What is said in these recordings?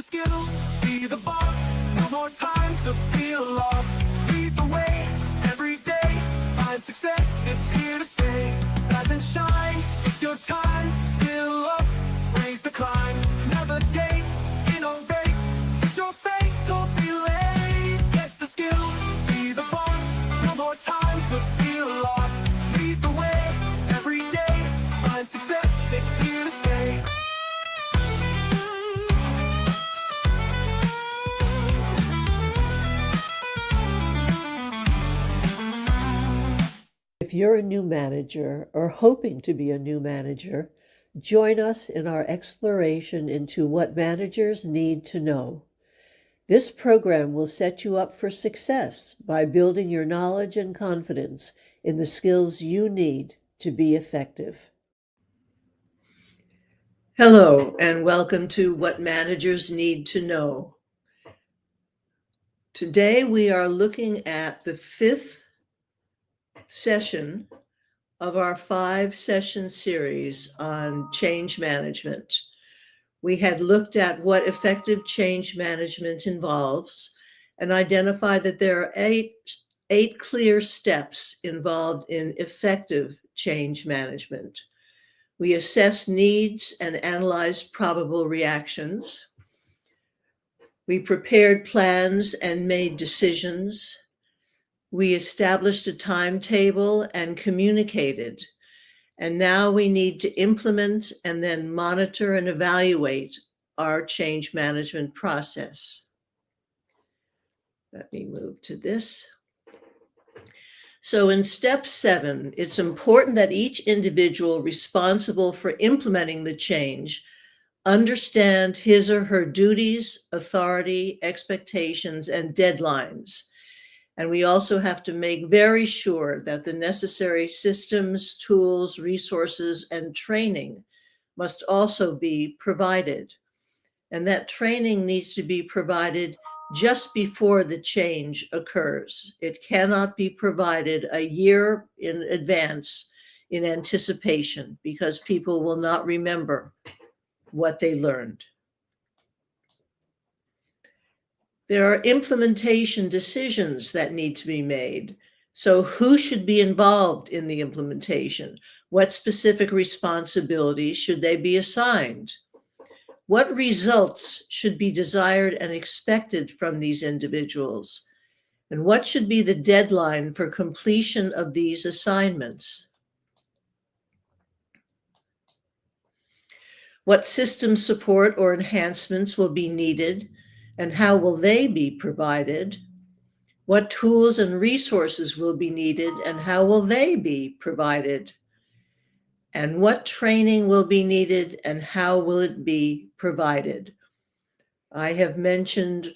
skills, be the boss. No more time to feel lost. Lead the way every day. Find success, it's here to stay. Rise and shine, it's your time. Skill up, raise the climb. Navigate, innovate. It's your fate, don't be late. Get the skills, be the boss. No more time to feel lost. Lead the way every day. Find success, it's here to stay. If you're a new manager or hoping to be a new manager, join us in our exploration into what managers need to know. This program will set you up for success by building your knowledge and confidence in the skills you need to be effective. Hello, and welcome to What Managers Need to Know. Today we are looking at the fifth session of our 5-session series on change management. We had looked at what effective change management involves and identified that there are eight clear steps involved in effective change management. We assessed needs and analyzed probable reactions. We prepared plans and made decisions. We established a timetable and communicated, and now we need to implement and then monitor and evaluate our change management process. Let me move to this. So in step 7, it's important that each individual responsible for implementing the change understand his or her duties, authority, expectations, and deadlines. And we also have to make very sure that the necessary systems, tools, resources, and training must also be provided. And that training needs to be provided just before the change occurs. It cannot be provided a year in advance in anticipation because people will not remember what they learned. There are implementation decisions that need to be made. So who should be involved in the implementation? What specific responsibilities should they be assigned? What results should be desired and expected from these individuals? And what should be the deadline for completion of these assignments? What system support or enhancements will be needed? And how will they be provided? What tools and resources will be needed and how will they be provided? And what training will be needed and how will it be provided? I have mentioned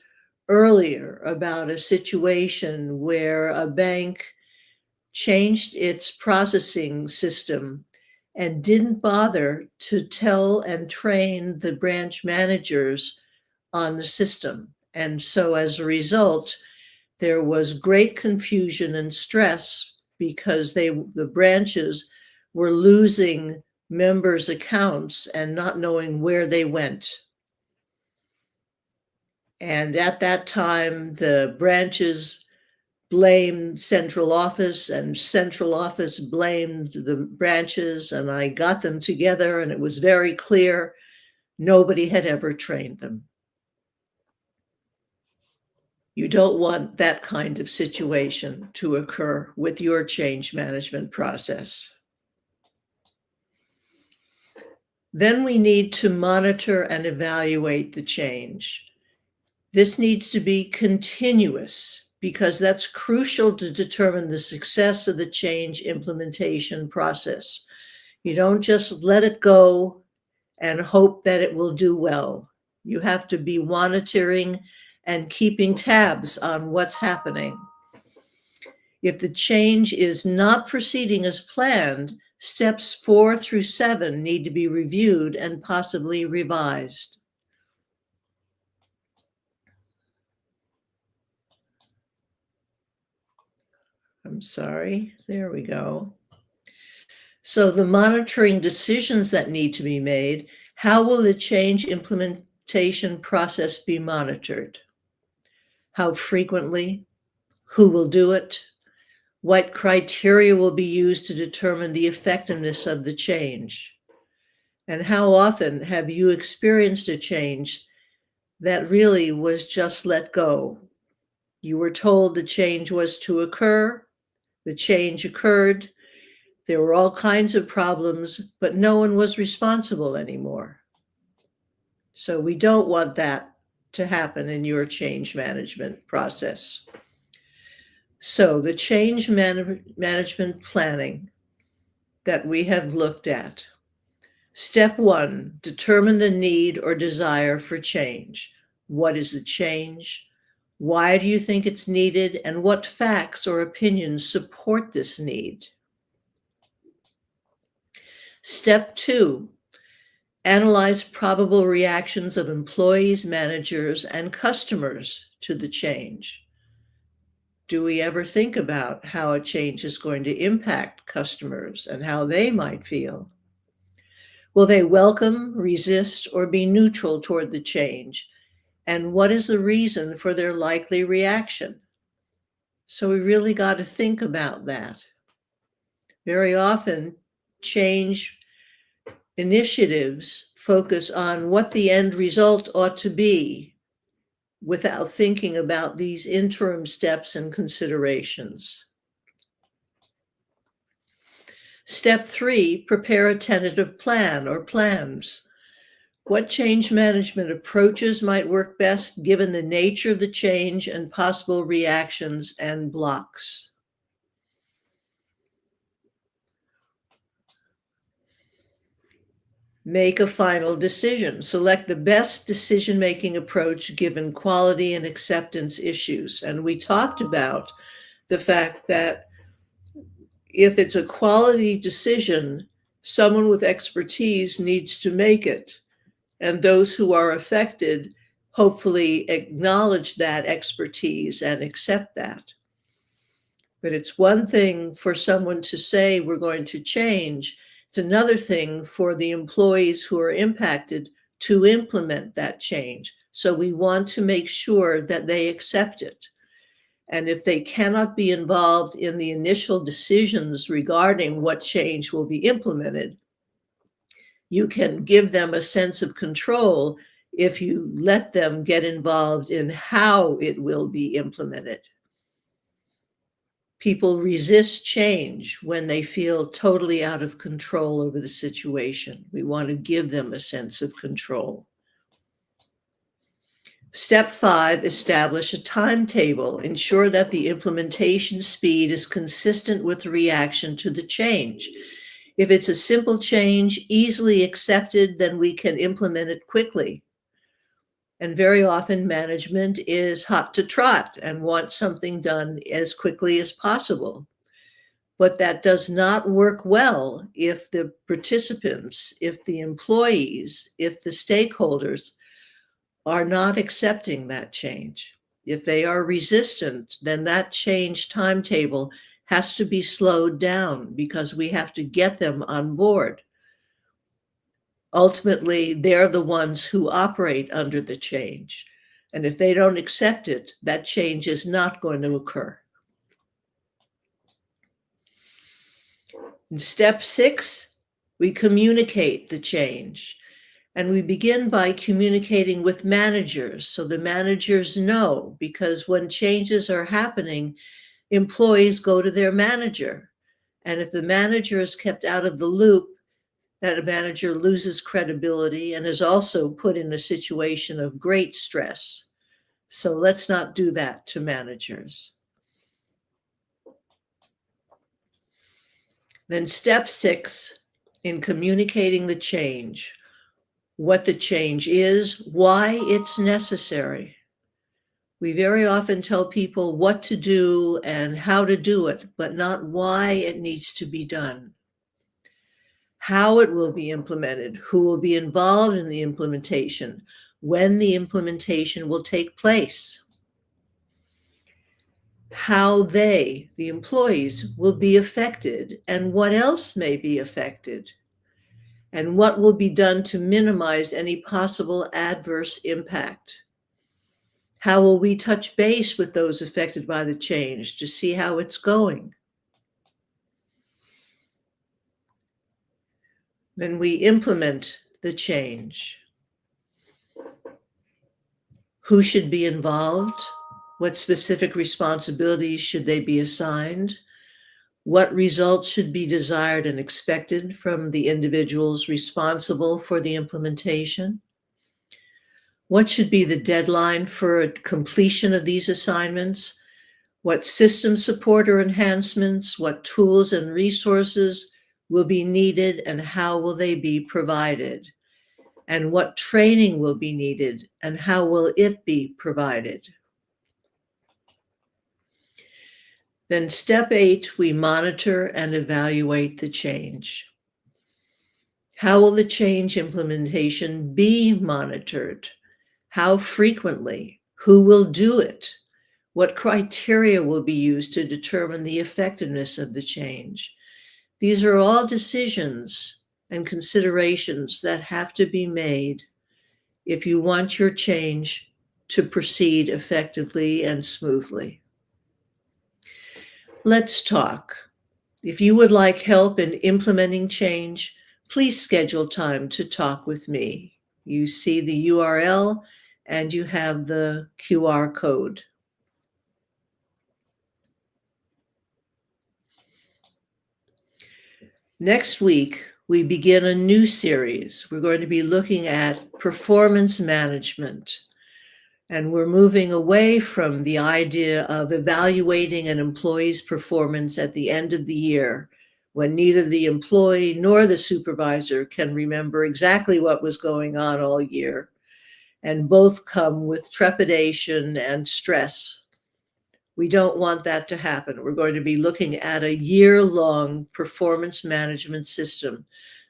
earlier about a situation where a bank changed its processing system and didn't bother to tell and train the branch managers on the system. And so as a result, there was great confusion and stress because the branches were losing members' accounts and not knowing where they went. And at that time, the branches blamed central office and central office blamed the branches, and I got them together and it was very clear nobody had ever trained them. You don't want that kind of situation to occur with your change management process. Then we need to monitor and evaluate the change. This needs to be continuous because that's crucial to determine the success of the change implementation process. You don't just let it go and hope that it will do well. You have to be monitoring and keeping tabs on what's happening. If the change is not proceeding as planned, steps 4 through 7 need to be reviewed and possibly revised. I'm sorry, there we go. So the monitoring decisions that need to be made, how will the change implementation process be monitored? How frequently? Who will do it? What criteria will be used to determine the effectiveness of the change? And how often have you experienced a change that really was just let go? You were told the change was to occur, the change occurred, there were all kinds of problems, but no one was responsible anymore. So we don't want that to happen in your change management process. So the change management planning that we have looked at. Step 1, determine the need or desire for change. What is the change? Why do you think it's needed? And what facts or opinions support this need? Step 2, analyze probable reactions of employees, managers, and customers to the change. Do we ever think about how a change is going to impact customers and how they might feel? Will they welcome, resist, or be neutral toward the change? And what is the reason for their likely reaction? So we really got to think about that. Very often, change initiatives focus on what the end result ought to be without thinking about these interim steps and considerations. Step 3, prepare a tentative plan or plans. What change management approaches might work best given the nature of the change and possible reactions and blocks? Make a final decision. Select the best decision-making approach given quality and acceptance issues. And we talked about the fact that if it's a quality decision, someone with expertise needs to make it. And those who are affected hopefully acknowledge that expertise and accept that. But it's one thing for someone to say we're going to change. It's another thing for the employees who are impacted to implement that change. So we want to make sure that they accept it. And if they cannot be involved in the initial decisions regarding what change will be implemented, you can give them a sense of control if you let them get involved in how it will be implemented. People resist change when they feel totally out of control over the situation. We want to give them a sense of control. Step 5, establish a timetable. Ensure that the implementation speed is consistent with the reaction to the change. If it's a simple change, easily accepted, then we can implement it quickly. And very often management is hot to trot and wants something done as quickly as possible. But that does not work well if the participants, if the employees, if the stakeholders are not accepting that change. If they are resistant, then that change timetable has to be slowed down because we have to get them on board. Ultimately, they're the ones who operate under the change. And if they don't accept it, that change is not going to occur. In step 6, we communicate the change. And we begin by communicating with managers so the managers know, because when changes are happening, employees go to their manager. And if the manager is kept out of the loop, that a manager loses credibility and is also put in a situation of great stress. So let's not do that to managers. Then step 6, in communicating the change, what the change is, why it's necessary. We very often tell people what to do and how to do it, but not why it needs to be done. How it will be implemented, who will be involved in the implementation, when the implementation will take place, how they, the employees, will be affected, and what else may be affected. And what will be done to minimize any possible adverse impact? How will we touch base with those affected by the change to see how it's going? Then we implement the change. Who should be involved? What specific responsibilities should they be assigned? What results should be desired and expected from the individuals responsible for the implementation? What should be the deadline for completion of these assignments? What system support or enhancements, what tools and resources will be needed, and how will they be provided? And what training will be needed, and how will it be provided? Then step 8, we monitor and evaluate the change. How will the change implementation be monitored? How frequently? Who will do it? What criteria will be used to determine the effectiveness of the change? These are all decisions and considerations that have to be made if you want your change to proceed effectively and smoothly. Let's talk. If you would like help in implementing change, please schedule time to talk with me. You see the URL and you have the QR code. Next week, we begin a new series. We're going to be looking at performance management. And we're moving away from the idea of evaluating an employee's performance at the end of the year, when neither the employee nor the supervisor can remember exactly what was going on all year, and both come with trepidation and stress. We don't want that to happen. We're going to be looking at a year-long performance management system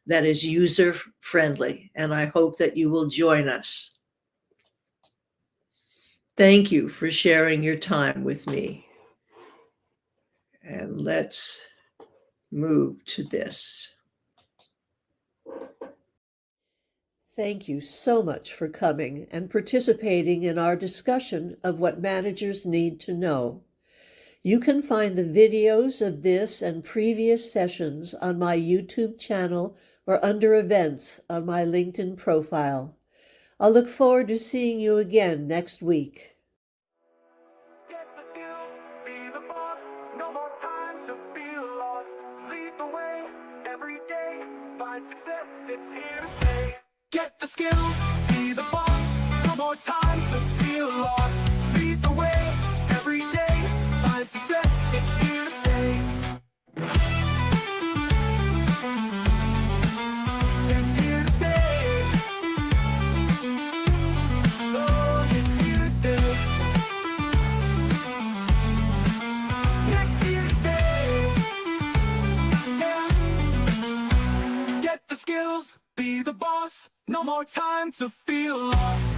that is user-friendly, and I hope that you will join us. Thank you for sharing your time with me. And let's move to this. Thank you so much for coming and participating in our discussion of what managers need to know. You can find the videos of this and previous sessions on my YouTube channel or under events on my LinkedIn profile. I'll look forward to seeing you again next week. Get the skills, be the boss, no more time to feel lost. Lead the way, every day, find success, it's here to stay. Get the skills, be the boss, no more time to feel lost. Lead the way, every day, find success, it's here to stay. It's here to stay. Oh, it's here to stay. It's here to stay. Yeah. Get the skills, be the boss, no more time to feel lost.